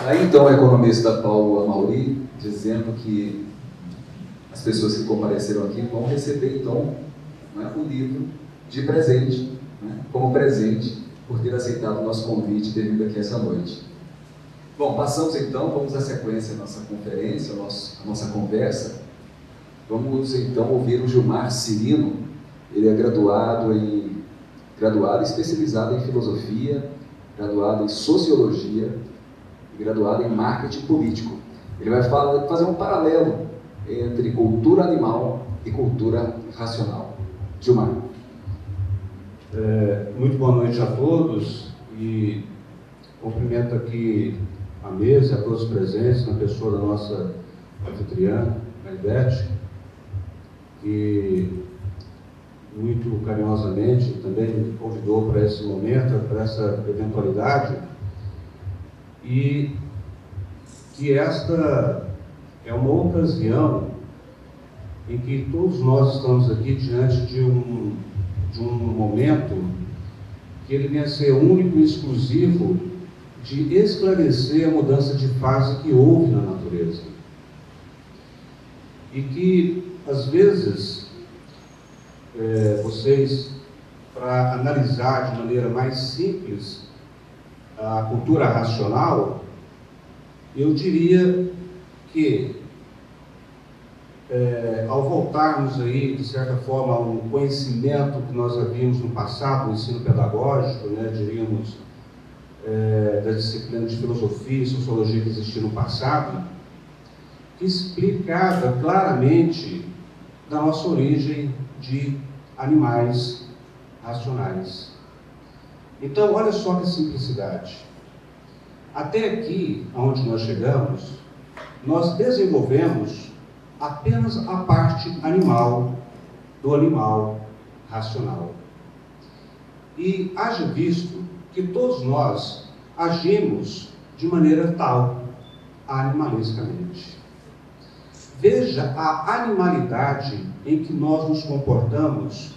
Aí então o economista Paulo Amauri dizendo que as pessoas que compareceram aqui vão receber então, né, o livro de presente, né, como presente por ter aceitado o nosso convite e ter vindo aqui essa noite. Bom, passamos então, vamos à sequência da nossa conferência, a nossa conversa. Vamos então ouvir o Gilmar Cirino. Ele é graduado e especializado em filosofia, graduado em sociologia e graduado em marketing político. Ele vai fazer um paralelo entre cultura animal e cultura racional. Gilmar. Muito boa noite a todos e cumprimento aqui a mesa, a todos os presentes, na pessoa da nossa anfitriã, a Ivete, que muito carinhosamente também me convidou para esse momento, para essa eventualidade, e que esta é uma ocasião em que todos nós estamos aqui diante de um momento que ele venha a ser único e exclusivo de esclarecer a mudança de fase que houve na natureza. E que, às vezes, vocês, para analisar de maneira mais simples a cultura racional, eu diria que, ao voltarmos aí, de certa forma, a um conhecimento que nós havíamos no passado, no ensino pedagógico, né, diríamos, da disciplina de filosofia e sociologia que existia no passado, que explicava claramente da nossa origem de animais racionais. Então, olha só que simplicidade. Até aqui, onde nós chegamos, nós desenvolvemos apenas a parte animal do animal racional. E haja visto que todos nós agimos de maneira tal, animalisticamente. Veja a animalidade em que nós nos comportamos,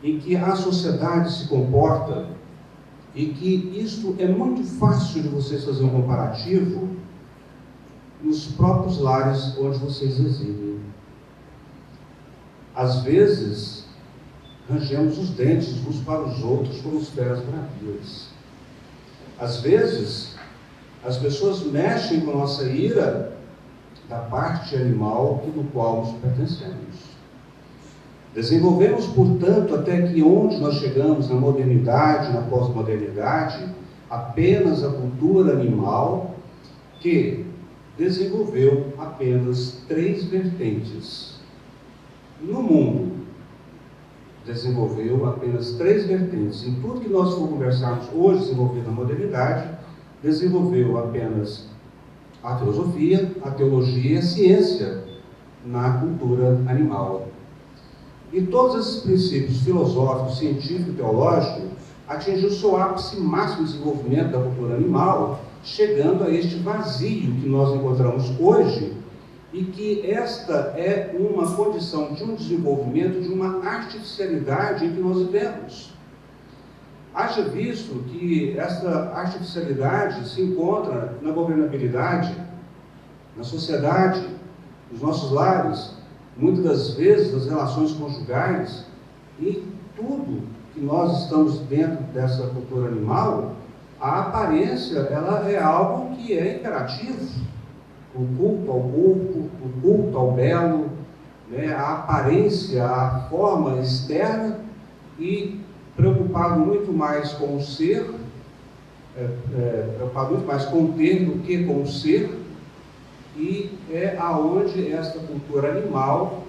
em que a sociedade se comporta, e que isto é muito fácil de vocês fazer um comparativo nos próprios lares onde vocês residem. Às vezes, rangemos os dentes uns para os outros com os pés bravios. Às vezes, as pessoas mexem com a nossa ira da parte animal do qual nos pertencemos. Desenvolvemos, portanto, até que onde nós chegamos na modernidade, na pós-modernidade, apenas a cultura animal que desenvolveu apenas 3 vertentes. No mundo, desenvolveu apenas 3 vertentes. Em tudo que nós for conversarmos hoje, desenvolvido na modernidade, desenvolveu apenas a filosofia, a teologia e a ciência na cultura animal. E todos esses princípios filosóficos, científicos e teológicos atingiu o seu ápice máximo de desenvolvimento da cultura animal, chegando a este vazio que nós encontramos hoje, e que esta é uma condição de um desenvolvimento, de uma artificialidade em que nós vivemos. Haja visto que essa artificialidade se encontra na governabilidade, na sociedade, nos nossos lares, muitas das vezes nas relações conjugais, e tudo que nós estamos dentro dessa cultura animal, a aparência ela é algo que é imperativo. O culto ao corpo, o culto ao belo, né, a aparência, a forma externa, e preocupado muito mais com o ser, preocupado muito mais com o ter do que com o ser, e é aonde esta cultura animal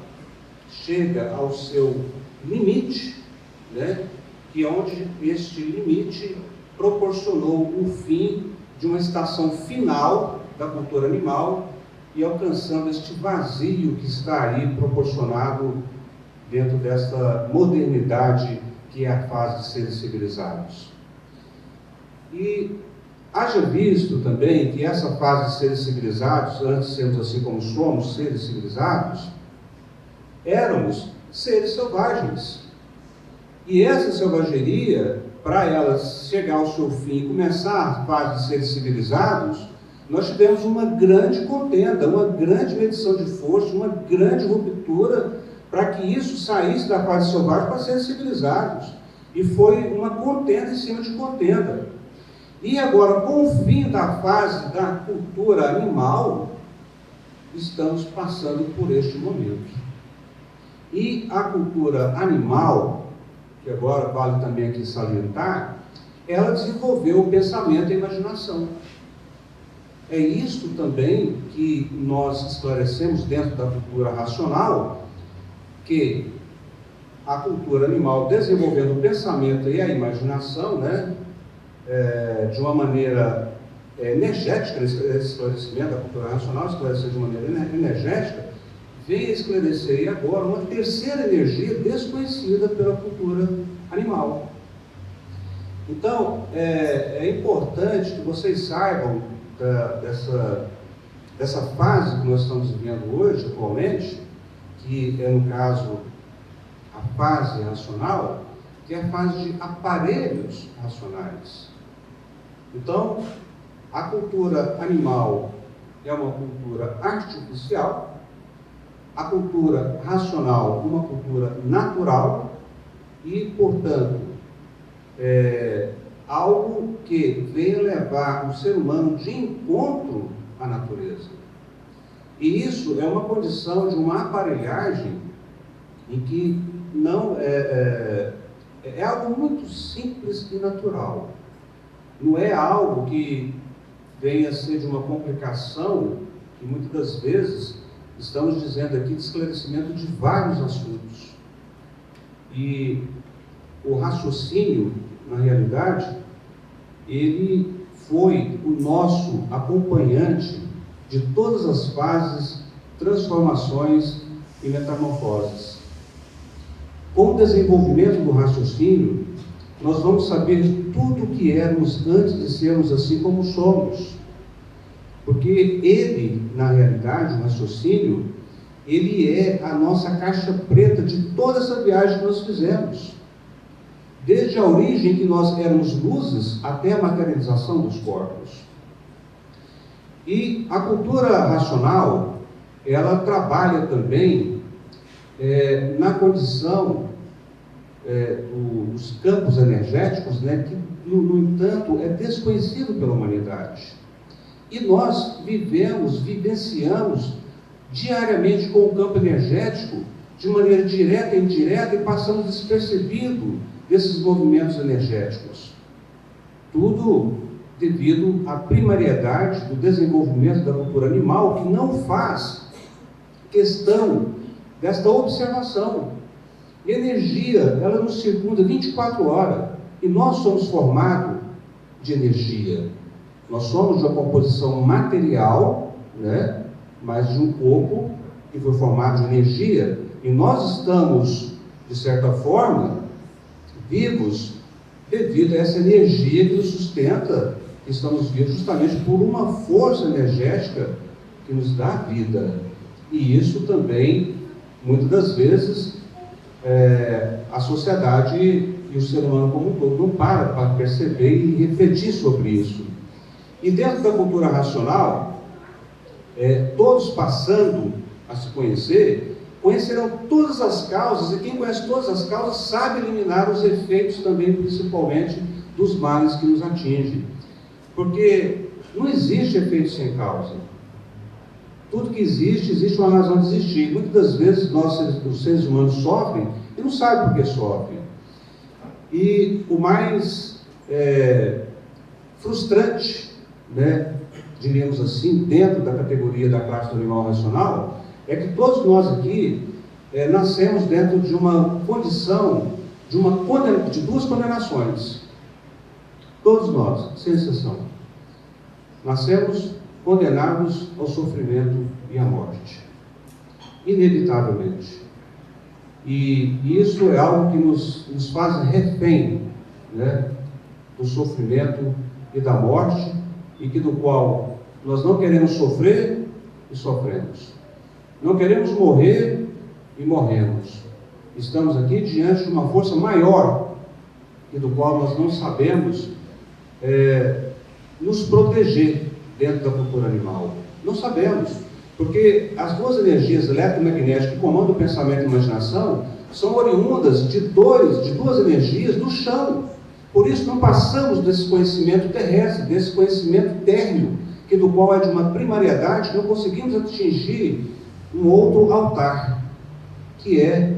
chega ao seu limite, né, que é onde este limite proporcionou o fim de uma estação final da cultura animal e alcançando este vazio que está aí proporcionado dentro desta modernidade que é a fase de seres civilizados. E haja visto também que essa fase de seres civilizados, antes de sermos assim como somos, seres civilizados, éramos seres selvagens. E essa selvageria, para ela chegar ao seu fim e começar a fase de seres civilizados, nós tivemos uma grande contenda, uma grande medição de força, uma grande ruptura para que isso saísse da fase selvagem para ser civilizados. E foi uma contenda em cima de contenda. E agora, com o fim da fase da cultura animal, estamos passando por este momento. E a cultura animal, que agora vale também aqui salientar, ela desenvolveu o pensamento e a imaginação. É isto também que nós esclarecemos dentro da cultura racional, que a cultura animal, desenvolvendo o pensamento e a imaginação, né, de uma maneira energética, esse esclarecimento da cultura racional, esclarecendo de maneira energética, vem a esclarecer agora uma terceira energia desconhecida pela cultura animal. Então, é importante que vocês saibam dessa fase que nós estamos vivendo hoje, atualmente, que é, no caso, a fase racional, que é a fase de aparelhos racionais. Então, a cultura animal é uma cultura artificial, a cultura racional uma cultura natural e, portanto, algo que venha levar o ser humano de encontro à natureza. E isso é uma condição de uma aparelhagem em que não é algo muito simples e natural. Não é algo que venha a ser de uma complicação, que muitas das vezes estamos dizendo aqui de esclarecimento de vários assuntos. E o raciocínio, na realidade, ele foi o nosso acompanhante de todas as fases, transformações e metamorfoses. Com o desenvolvimento do raciocínio, nós vamos saber tudo o que éramos antes de sermos assim como somos. Porque ele, na realidade, o raciocínio, ele é a nossa caixa preta de toda essa viagem que nós fizemos. Desde a origem que nós éramos luzes até a materialização dos corpos. E a cultura racional, ela trabalha também na condição dos campos energéticos, né, que, no entanto, é desconhecido pela humanidade. E nós vivenciamos diariamente com o campo energético, de maneira direta e indireta, e passamos despercebido desses movimentos energéticos. Tudo devido à primariedade do desenvolvimento da cultura animal, que não faz questão desta observação. E a energia, ela nos circunda 24 horas, e nós somos formados de energia. Nós somos de uma composição material, né, mas de um corpo que foi formado de energia, e nós estamos, de certa forma, vivos devido a essa energia que nos sustenta, que estamos vivos justamente por uma força energética que nos dá a vida. E isso também, muitas das vezes, a sociedade e o ser humano como um todo não para perceber e refletir sobre isso. E dentro da cultura racional, todos passando a se conhecerão todas as causas, e quem conhece todas as causas sabe eliminar os efeitos também, principalmente, dos males que nos atingem. Porque não existe efeito sem causa. Tudo que existe uma razão de existir. Muitas das vezes nós, os seres humanos, sofrem e não sabem por que sofrem. E o mais frustrante, né, diríamos assim, dentro da categoria da classe do animal racional, é que todos nós aqui nascemos dentro de uma condição, de duas condenações. Todos nós, sem exceção. Nascemos condenados ao sofrimento e à morte. Inevitavelmente. E isso é algo que nos faz refém, né, do sofrimento e da morte, e que do qual nós não queremos sofrer e sofremos. Não queremos morrer e morremos. Estamos aqui diante de uma força maior, e do qual nós não sabemos nos proteger dentro da cultura animal? Não sabemos, porque as duas energias eletromagnéticas que comandam o pensamento e a imaginação são oriundas de duas energias do chão. Por isso não passamos desse conhecimento terrestre, desse conhecimento térreo, que do qual é de uma primariedade, não conseguimos atingir um outro altar, que é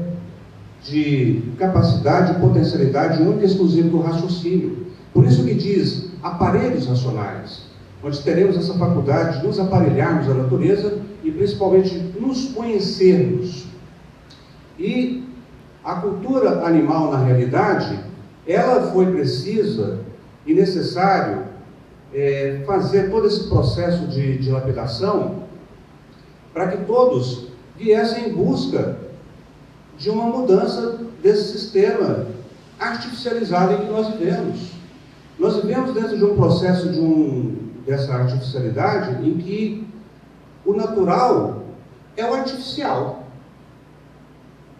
de capacidade e potencialidade única e exclusiva do raciocínio. Por isso que diz aparelhos racionais, onde teremos essa faculdade de nos aparelharmos à natureza e principalmente nos conhecermos. E a cultura animal, na realidade, ela foi precisa e necessário fazer todo esse processo de lapidação para que todos viessem em busca de uma mudança desse sistema artificializado em que nós vivemos. Nós vivemos dentro de um processo dessa artificialidade em que o natural é o artificial.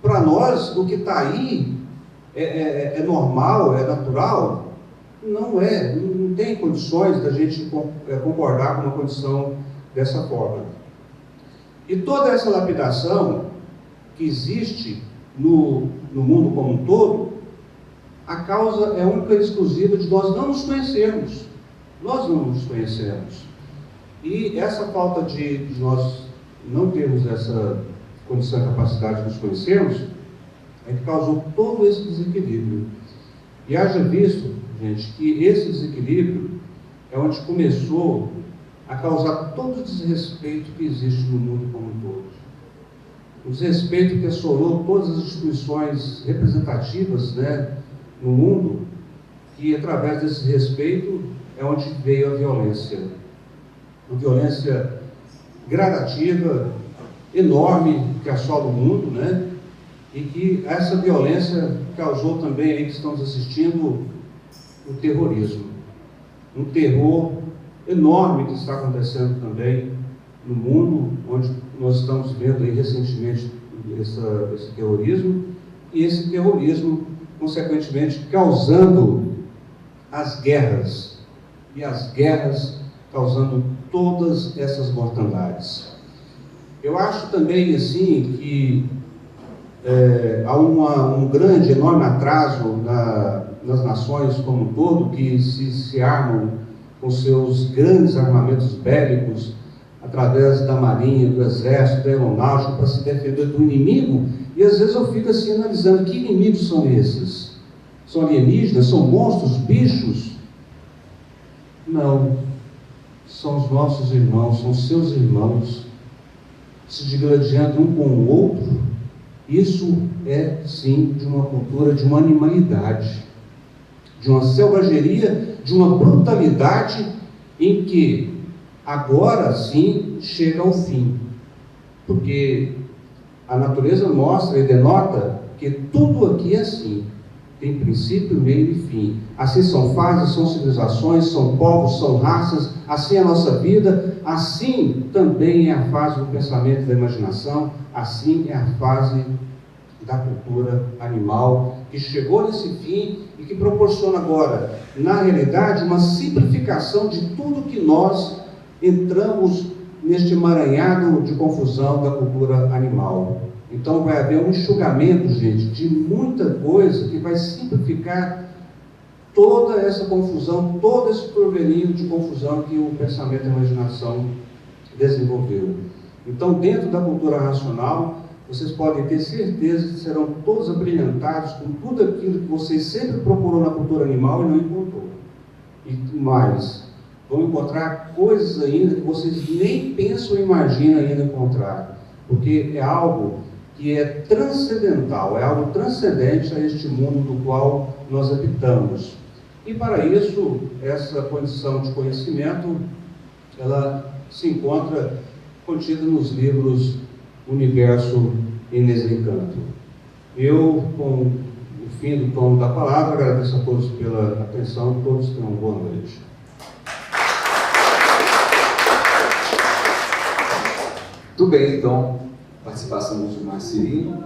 Para nós, o que está aí é normal, é natural. Não é, não tem condições da gente concordar com uma condição dessa forma. E toda essa lapidação que existe no mundo como um todo, a causa é única e exclusiva de nós não nos conhecermos. Nós não nos conhecemos. E essa falta de nós não termos essa condição e capacidade de nos conhecermos é que causou todo esse desequilíbrio. E haja visto, gente, que esse desequilíbrio é onde começou a causar todo o desrespeito que existe no mundo como um todo. O desrespeito que assolou todas as instituições representativas, no mundo, e através desse respeito é onde veio a violência. Uma violência gradativa, enorme, que assola o mundo, e que essa violência causou também, aí que estamos assistindo, o terrorismo. Um terror enorme que está acontecendo também no mundo, onde nós estamos vendo aí recentemente esse terrorismo, e esse terrorismo, consequentemente, causando as guerras, e as guerras causando todas essas mortandades. Eu acho também, assim, que há um grande, enorme atraso nas nações como um todo, que se armam com seus grandes armamentos bélicos, através da marinha, do exército, da aeronáutica, para se defender do inimigo, e às vezes eu fico assim analisando, que inimigos são esses? São alienígenas? São monstros? Bichos? Não. São os nossos irmãos, são seus irmãos, se digladiando um com o outro. Isso é, sim, de uma cultura, de uma animalidade, de uma selvageria, de uma brutalidade em que agora sim chega ao fim. Porque a natureza mostra e denota que tudo aqui é assim. Tem princípio, meio e fim. Assim são fases, são civilizações, são povos, são raças, assim é a nossa vida, assim também é a fase do pensamento e da imaginação, assim é a fase da cultura animal, que chegou nesse fim e que proporciona agora, na realidade, uma simplificação de tudo que nós entramos neste emaranhado de confusão da cultura animal. Então vai haver um enxugamento, gente, de muita coisa que vai simplificar toda essa confusão, todo esse turbilhão de confusão que o pensamento e a imaginação desenvolveu. Então, dentro da cultura racional, vocês podem ter certeza que serão todos abrilhantados com tudo aquilo que vocês sempre procurou na cultura animal e não encontrou. E mais, vão encontrar coisas ainda que vocês nem pensam ou imaginam ainda encontrar, porque é algo que é transcendental, é algo transcendente a este mundo do qual nós habitamos. E para isso, essa condição de conhecimento, ela se encontra contida nos livros Universo e Neserecanto. Eu, com o fim do tom da palavra, agradeço a todos pela atenção, todos tenham uma boa noite. Muito bem, então, participação do Gilmar Cirino.